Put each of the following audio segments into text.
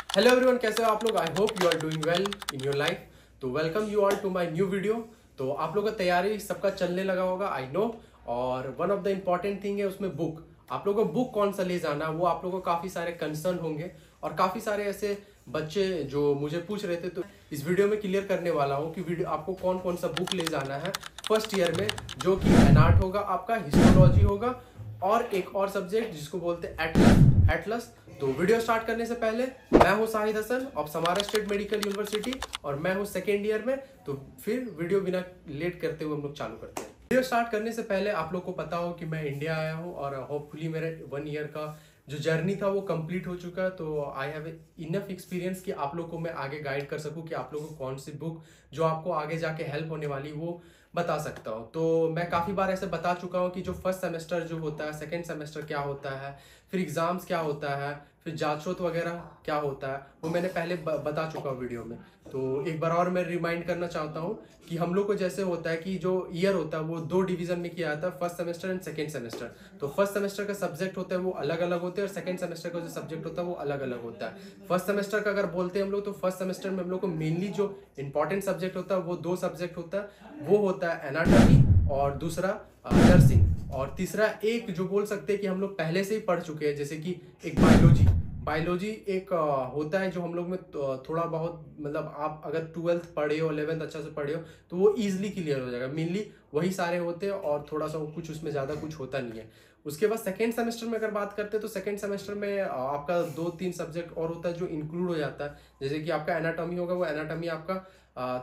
Hello everyone, कैसे हो आप लोग। I hope you are doing well in your life. तो welcome you all to my new video. तो आप लोगों का तैयारी सबका चलने लगा होगा, आई नो। और one of the important thing है उसमें बुक। आप लोगों को बुक कौन सा ले जाना, वो आप लोगों को काफी सारे कंसर्न होंगे और काफी सारे ऐसे बच्चे जो मुझे पूछ रहे थे। तो इस वीडियो में क्लियर करने वाला हूँ कि वीडियो आपको कौन कौन सा बुक ले जाना है फर्स्ट ईयर में, जो कि एनआर्ट होगा, आपका हिस्टोलॉजी होगा और एक और सब्जेक्ट जिसको बोलते हैं एटलस। एटलस। तो वीडियो स्टार्ट करने से पहले, मैं हूं Shahid Hasan of Samara state medical university और मैं हूं सेकेंड ईयर में। तो फिर वीडियो बिना लेट करते हुए हम लोग चालू करते हैं। वीडियो स्टार्ट करने से पहले आप लोग को पता हो कि मैं इंडिया आया हूं और होपफुली मेरा 1 ईयर का जो जर्नी था वो कंप्लीट हो चुका है। तो आई हैव इनफ एक्सपीरियंस कि आप लोग को मैं आगे गाइड कर सकूं कि आप लोगों को कौन सी बुक जो आपको आगे जाके हेल्प होने वाली वो बता सकता हूँ। तो मैं काफ़ी बार ऐसे बता चुका हूँ कि जो फर्स्ट सेमेस्टर जो होता है, सेकेंड सेमेस्टर क्या होता है, फिर एग्जाम्स क्या होता है, फिर जांचोत वगैरह क्या होता है, वो मैंने पहले बता चुका हूँ वीडियो में। तो एक बार और मैं रिमाइंड करना चाहता हूँ कि हम लोग को जैसे होता है कि जो ईयर होता है वो 2 डिवीजन में किया जाता है, first semester and second semester. तो फर्स्ट सेमेस्टर का सब्जेक्ट होता है वो अलग अलग होते हैं और सेकेंड सेमेस्टर का जो सब्जेक्ट होता है वो अलग अलग होता है। फर्स्ट सेमेस्टर का अगर बोलते हैं हम लोग, तो फर्स्ट सेमेस्टर में हम लोग को मेनली जो इंपॉर्टेंट सब्जेक्ट होता है वो 2 सब्जेक्ट होता है। वो होता है एनाटॉमी और दूसरा नर्सिंग। और तीसरा एक जो बोल सकते हैं कि हम लोग पहले से ही पढ़ चुके हैं, जैसे कि एक बायोलॉजी। बायोलॉजी एक होता है जो हम लोग में थोड़ा बहुत, मतलब आप अगर 12th पढ़े हो, 11th अच्छा से पढ़े हो तो वो इजीली क्लियर हो जाएगा। मेनली वही सारे होते हैं और थोड़ा सा कुछ उसमें ज़्यादा कुछ होता नहीं है। उसके बाद सेकेंड सेमेस्टर में अगर बात करते हैं तो सेकेंड सेमेस्टर में आपका 2-3 सब्जेक्ट और होता है जो इंक्लूड हो जाता है। जैसे कि आपका एनाटॉमी होगा, वो एनाटॉमी आपका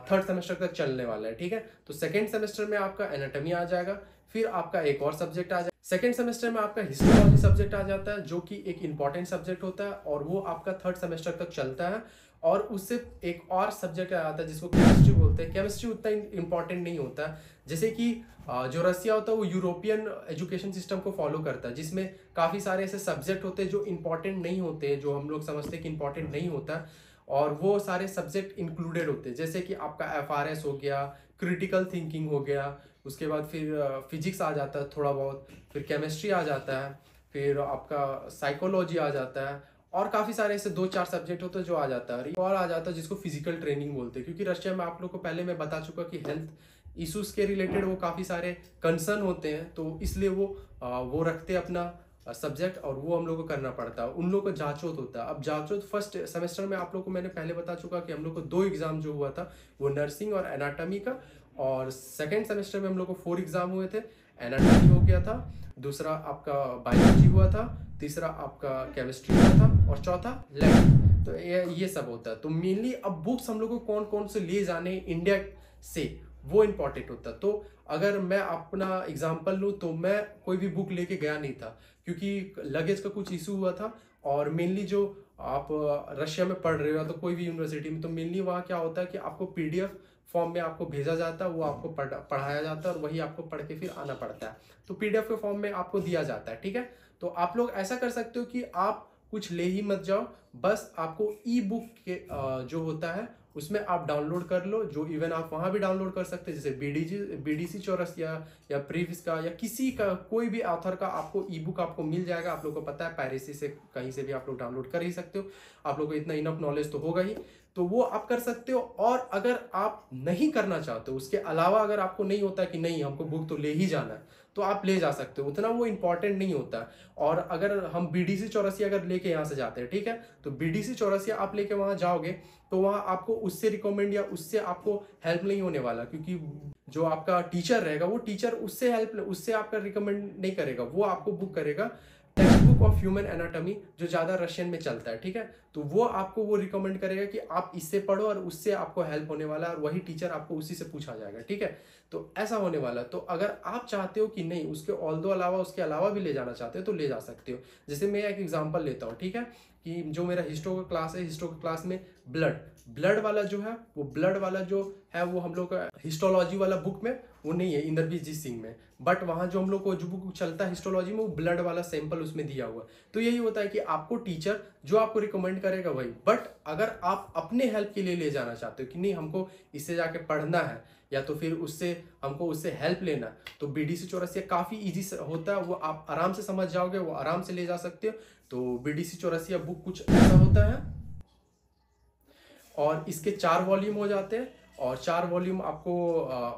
थर्ड सेमेस्टर तक चलने वाला है, ठीक है। तो सेकेंड सेमेस्टर में आपका एनाटॉमी आ जाएगा, फिर आपका एक और सब्जेक्ट आ जाएगा। सेकेंड सेमेस्टर में आपका हिस्टोलॉजी सब्जेक्ट आ जाता है, जो कि एक इंपॉर्टेंट सब्जेक्ट होता है और वो आपका थर्ड सेमेस्टर तक चलता है। और उससे एक और सब्जेक्ट आ जाता है जिसको केमिस्ट्री बोलते हैं। केमिस्ट्री उतना इंपॉर्टेंट नहीं होता है, जैसे कि जो रसिया होता है वो यूरोपियन एजुकेशन सिस्टम को फॉलो करता है, जिसमें काफ़ी सारे ऐसे सब्जेक्ट होते हैं जो इंपॉर्टेंट नहीं होते हैं, जो हम लोग समझते हैं कि इंपॉर्टेंट नहीं होता, और वो सारे सब्जेक्ट इंक्लूडेड होते हैं। जैसे कि आपका एफआरएस हो गया, क्रिटिकल थिंकिंग हो गया, उसके बाद फिर फिजिक्स आ जाता है थोड़ा बहुत, फिर केमिस्ट्री आ जाता है, फिर आपका साइकोलॉजी आ जाता है, और काफ़ी सारे ऐसे 2-4 सब्जेक्ट होते हैं जो आ जाता है। और आ जाता है जिसको फिजिकल ट्रेनिंग बोलते हैं, क्योंकि रशिया में आप लोग को पहले मैं बता चुका कि हेल्थ इश्यूज के रिलेटेड वो काफ़ी सारे कंसर्न होते हैं, तो इसलिए वो रखते हैं अपना सब्जेक्ट, और वो हम लोग को करना पड़ता है। उन लोग को जांचोत होता है। अब जांचोत फर्स्ट सेमेस्टर में आप लोग को मैंने पहले बता चुका कि हम लोग को 2 एग्जाम जो हुआ था वो नर्सिंग और एनाटॉमी का, और सेकेंड सेमेस्टर में हम लोग को 4 एग्जाम हुए थे। एनाटॉमी हो गया था, दूसरा आपका बायोलॉजी हुआ था, तीसरा आपका केमिस्ट्री हुआ था, और चौथा लैब। तो ये सब होता है। तो मेनली अब बुक्स हम लोग को कौन कौन से ले जाने इंडिया से, वो इम्पॉर्टेंट होता है। तो अगर मैं अपना एग्जांपल लूँ तो मैं कोई भी बुक लेके गया नहीं था, क्योंकि लगेज का कुछ इशू हुआ था। और मेनली जो आप रशिया में पढ़ रहे हो तो कोई भी यूनिवर्सिटी में, तो मेनली वहाँ क्या होता है कि आपको पीडीएफ फॉर्म में आपको भेजा जाता है, वो आपको पढ़ाया जाता है और वही आपको पढ़ के फिर आना पड़ता है। तो पीडीएफ के फॉर्म में आपको दिया जाता है, ठीक है। तो आप लोग ऐसा कर सकते हो कि आप कुछ ले ही मत जाओ, बस आपको ई बुक के जो होता है उसमें आप डाउनलोड कर लो, जो इवन आप वहाँ भी डाउनलोड कर सकते हैं, जैसे बीडीसी चौरसिया या प्रीवियस का या किसी का, कोई भी ऑथर का आपको ई बुक आपको मिल जाएगा। आप लोग को पता है पायरेसी से कहीं से भी आप लोग डाउनलोड कर ही सकते हो, आप लोग को इतना इनफ नॉलेज तो होगा ही, तो वो आप कर सकते हो। और अगर आप नहीं करना चाहते हो, उसके अलावा अगर आपको नहीं होता कि नहीं हमको बुक तो ले ही जाना है, तो आप ले जा सकते हो, उतना वो इंपॉर्टेंट नहीं होता है। और अगर हम बीडीसी चौरसिया अगर लेके यहाँ से जाते हैं, ठीक है, तो बीडीसी चौरसिया आप लेके वहाँ जाओगे तो वहाँ आपको उससे रिकमेंड या उससे आपको हेल्प नहीं होने वाला, क्योंकि जो आपका टीचर रहेगा वो टीचर उससे आपका रिकमेंड नहीं करेगा, वो आपको बुक करेगा text book of human anatomy, जो ज़्यादा रशियन में चलता है, ठीक है। तो वो आपको वो रिकमेंड करेगा कि आप इससे पढ़ो और उससे आपको हेल्प होने वाला है, और वही टीचर आपको उसी से पूछा जाएगा, ठीक है। तो ऐसा होने वाला है। तो अगर आप चाहते हो कि नहीं उसके उसके अलावा भी ले जाना चाहते हो तो ले जा सकते हो। जैसे मैं एक एग्जांपल लेता हूँ, ठीक है, कि जो मेरा हिस्टो का क्लास है, हिस्टो का क्लास में ब्लड वाला जो है, वो ब्लड वाला जो है वो हम लोग का हिस्टोलॉजी वाला बुक में वो नहीं है, इंद्रजीत सिंह में। बट वहाँ जो हम लोग को जो बुक चलता है हिस्टोलॉजी में, वो ब्लड वाला सैंपल उसमें दिया हुआ है। तो यही होता है कि आपको टीचर जो आपको रिकमेंड करेगा वही। बट अगर आप अपने हेल्प के लिए ले जाना चाहते हो कि नहीं हमको इससे जाके पढ़ना है, या तो फिर हमको उससे हेल्प लेना, तो बीडीसी चौरसिया काफ़ी ईजी होता है, वो आप आराम से समझ जाओगे, वो आराम से ले जा सकते हो। तो बीडीसी चौरसिया बुक कुछ ऐसा होता है। और इसके 4 वॉल्यूम हो जाते हैं, और 4 वॉल्यूम आपको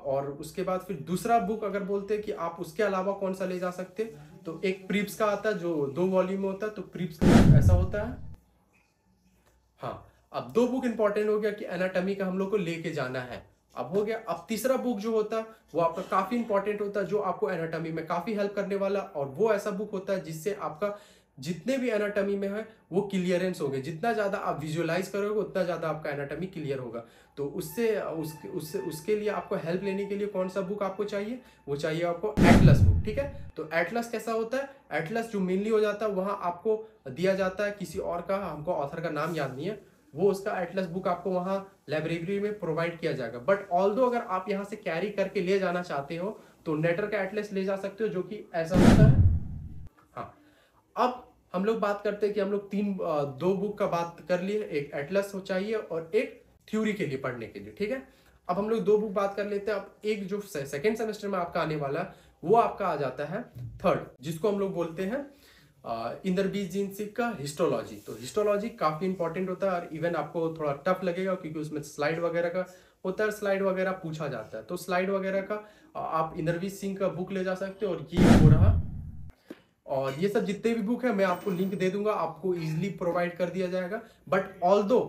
और उसके बाद फिर दूसरा बुक अगर बोलते हैं कि आप उसके अलावा कौन सा ले जा सकते हैं, तो एक प्रीप्स का आता है जो 2 वॉल्यूम में होता है, तो प्रीप्स का ऐसा होता है। हाँ, अब 2 बुक इंपॉर्टेंट हो गया कि एनाटॉमी का हम लोग को लेके जाना है। अब हो गया, अब तीसरा बुक जो होता है वो आपका काफी इंपॉर्टेंट होता है, जो आपको एनाटॉमी में काफी हेल्प करने वाला, और वो ऐसा बुक होता है जिससे आपका जितने भी एनाटॉमी में है वो क्लियरेंस होंगे। जितना ज्यादा आप विजुअलाइज करोगे उतना ज्यादा आपका एनाटॉमी क्लियर होगा। तो उसके लिए आपको हेल्प लेने के लिए कौन सा बुक आपको चाहिए, वो चाहिए आपको एटलस बुक। ठीक है, तो एटलस कैसा होता है, एटलस जो मेनली हो जाता है वहां आपको दिया जाता है किसी और का, हमको ऑथर का नाम याद नहीं है, वो उसका एटलस बुक आपको वहां लाइब्रेरी में प्रोवाइड किया जाएगा। बट ऑल्दो अगर आप यहाँ से कैरी करके ले जाना चाहते हो तो नेटर का एटलस ले जा सकते हो, जो कि ऐसा होता है। हाँ, अब हम लोग बात करते हैं कि हम लोग 2 बुक का बात कर लिए, एक एटलस हो चाहिए और एक थ्योरी के लिए पढ़ने के लिए। ठीक है, अब हम लोग 2 बुक बात कर लेते हैं। अब एक जो सेकेंड सेमेस्टर में आपका आने वाला है वो आपका आ जाता है थर्ड, जिसको हम लोग बोलते हैं इंद्रबीज जीन सिंह का हिस्टोलॉजी। तो हिस्टोलॉजी काफी इंपॉर्टेंट होता है, और इवन आपको थोड़ा टफ लगेगा क्योंकि उसमें स्लाइड वगैरह का होता है, स्लाइड वगैरह पूछा जाता है। तो स्लाइड वगैरह का आप इंद्रबीज सिंह का बुक ले जा सकते हो, और ये हो रहा। और ये सब जितने भी बुक है मैं आपको लिंक दे दूंगा, आपको इजीली प्रोवाइड कर दिया जाएगा। बट ऑल्दो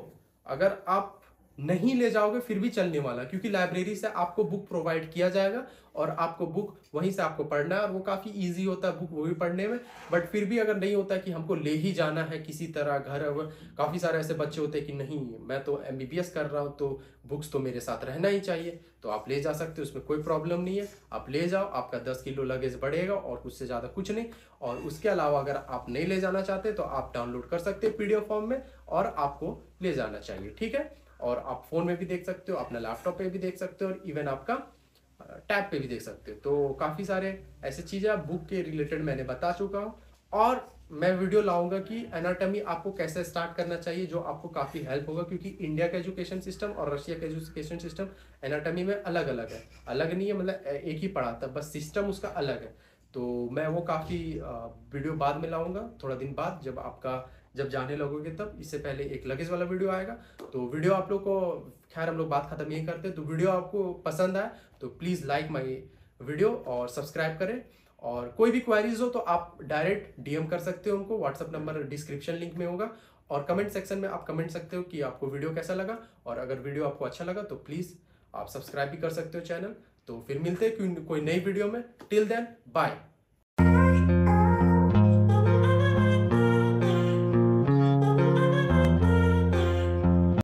अगर आप नहीं ले जाओगे फिर भी चलने वाला, क्योंकि लाइब्रेरी से आपको बुक प्रोवाइड किया जाएगा और आपको बुक वहीं से आपको पढ़ना है, और वो काफी इजी होता है बुक वो भी पढ़ने में। बट फिर भी अगर नहीं होता कि हमको ले ही जाना है किसी तरह घर, काफी सारे ऐसे बच्चे होते हैं कि नहीं मैं तो एमबीबीएस कर रहा हूँ तो बुक्स तो मेरे साथ रहना ही चाहिए, तो आप ले जा सकते हो, उसमें कोई प्रॉब्लम नहीं है। आप ले जाओ, आपका 10 किलो लगेज बढ़ेगा और उससे ज्यादा कुछ नहीं। और उसके अलावा अगर आप नहीं ले जाना चाहते तो आप डाउनलोड कर सकते हैं पीडीएफ फॉर्म में, और आपको ले जाना चाहिए। ठीक है, और आप फोन में भी देख सकते हो, अपना लैपटॉप पे भी देख सकते हो, और इवन आपका टैब पे भी देख सकते हो। तो काफी सारे ऐसे चीजें बुक के रिलेटेड मैंने बता चुका हूँ, और मैं वीडियो लाऊंगा कि एनाटॉमी आपको कैसे स्टार्ट करना चाहिए, जो आपको काफी हेल्प होगा, क्योंकि इंडिया का एजुकेशन सिस्टम और रशिया का एजुकेशन सिस्टम एनाटॉमी में अलग अलग है। अलग नहीं है मतलब एक ही पढ़ाता है, बस सिस्टम उसका अलग है। तो मैं वो काफी वीडियो बाद में लाऊंगा, थोड़ा दिन बाद जब जाने लगोगे तब। इससे पहले एक लगेज वाला वीडियो आएगा। तो वीडियो आप लोग को, खैर हम लोग बात खत्म यही करते हैं। तो वीडियो आपको पसंद आए तो प्लीज लाइक माय वीडियो और सब्सक्राइब करें। और कोई भी क्वेरीज हो तो आप डायरेक्ट डीएम कर सकते हो हमको, व्हाट्सएप नंबर डिस्क्रिप्शन लिंक में होगा, और कमेंट सेक्शन में आप कमेंट सकते हो कि आपको वीडियो कैसा लगा। और अगर वीडियो आपको अच्छा लगा तो प्लीज आप सब्सक्राइब भी कर सकते हो चैनल। तो फिर मिलते हैं कोई नई वीडियो में। Till then bye.